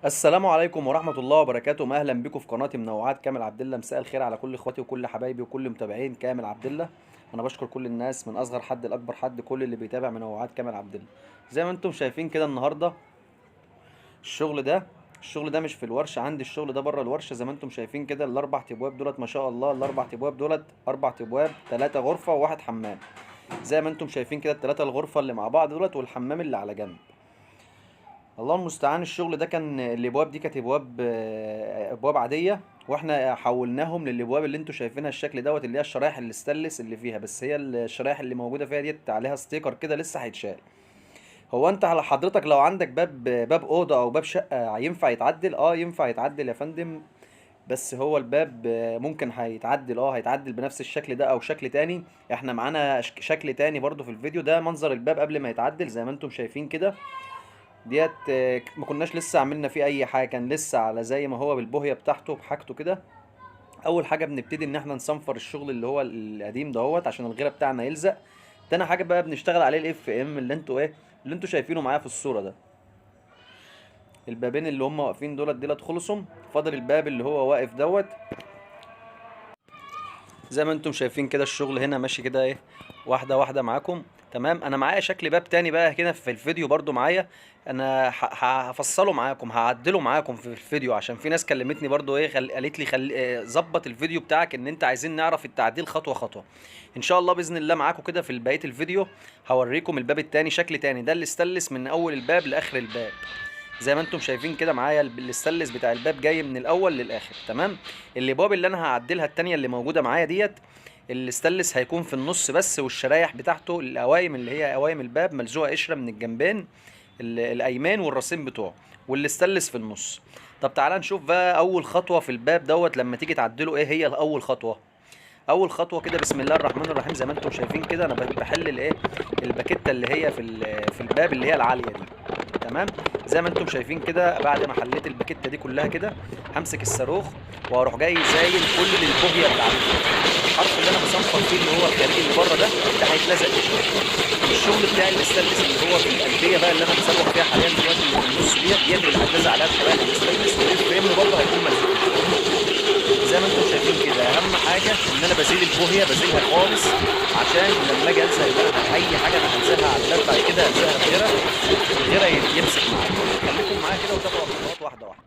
السلام عليكم ورحمة الله وبركاته، أهلا بكم في قناة منوعات كامل عبد الله. مساء الخير على كل اخواتي وكل حبايبي وكل متابعين كامل عبد الله. أنا بشكر كل الناس من أصغر حد لأكبر حد، كل اللي بيتابع منوعات كامل عبد الله. زي ما أنتم شايفين كده النهاردة الشغل ده مش في الورشة عندي، الشغل ده بره الورشة. زي ما أنتم شايفين كده الأربع تبواب دولت، ما شاء الله الأربع تبواب دولت 4 تبواب، 3 غرفة وواحد حمام. زي ما أنتم شايفين كده التلاتة الغرفة اللي مع بعض دولت والحمام اللي على جنب. الله المستعان. الشغل ده كان الابواب دي كانت ابواب عاديه، واحنا حولناهم للابواب اللي انتوا شايفينها الشكل دوت، اللي هي الشرايح الاستانلس اللي فيها. بس هي الشرايح اللي موجوده فيها ديت عليها ستيكر كده لسه هيتشال. هو انت على حضرتك لو عندك باب اوضه او باب شقه ينفع يتعدل؟ ينفع يتعدل يا فندم. بس هو الباب ممكن هيتعدل، هيتعدل بنفس الشكل ده او شكل تاني. احنا معانا شكل تاني برضو في الفيديو ده، منظر الباب قبل ما يتعدل زي ما انتم شايفين كده. ديت ما كناش لسه عملنا فيه اي حاجه، كان لسه على زي ما هو بالبوهيه بتاعته بحاجته كده. اول حاجه بنبتدي ان احنا نصنفر الشغل اللي هو القديم دهوت عشان الغيره بتاعنا يلزق. تاني حاجه بقى بنشتغل عليه الاف ام اللي انتوا شايفينه معايا في الصوره ده. البابين اللي هم واقفين دولت خلصهم، فاضل الباب اللي هو واقف دوت. زي ما انتم شايفين كده الشغل هنا ماشي كده واحده واحده معاكم. تمام. انا معايا شكل باب تاني بقى كده في الفيديو برضو معايا. انا هفصله معاكم، هعدله معاكم في الفيديو، عشان في ناس كلمتني برضو قالت لي ظبط الفيديو بتاعك، ان انت عايزين نعرف التعديل خطوه خطوه. ان شاء الله باذن الله معاكم كده في بقيه الفيديو هوريكم الباب التاني شكل تاني. ده اللي استلس من اول الباب لاخر الباب. زي ما انتم شايفين كده معايا الاستانلس بتاع الباب جاي من الاول للاخر. تمام. الابواب اللي انا هعدلها التانية اللي موجوده معايا ديت، الاستانلس هيكون في النص بس، والشرايح بتاعته القوايم اللي هي قوايم الباب ملزوقه قشره من الجنبين الايمان والراسين بتوعه، والاستانلس في النص. طب تعالى نشوف بقى اول خطوه في الباب دوت لما تيجي تعدله ايه هي اول خطوه. اول خطوه كده بسم الله الرحمن الرحيم. زي ما انتم شايفين كده انا بحل الباكيته اللي هي في الباب اللي هي العاليه دي. تمام. زي ما انتم شايفين كده بعد ما حليت الباكيته دي كلها كده، همسك الصاروخ واروح جاي زايل كل البوهيه بتاعته. الحرف اللي انا بصنفر فيه اللي هو الخارجي اللي بره ده هيتلزق الشغل بتاعي الاستانلس اللي هو في القلبيه بقى اللي انا بسوق فيها حاليا دلوقتي اللي في النص ديت اللي هتلزق عليها شرايح الاستانلس، والفريم برضه هيكون ملزوق. زي ما انتم شايفين كده اهم حاجه ان انا بزيل البوهيه، بزيلها خالص عشان لما اجي الزق بقى اي حاجه انا هلزقها على الباب بعد كده الزقها بغيره الغيره يمسك معايا. خليكم معايا كده وتابعوا الخطوات واحده واحده.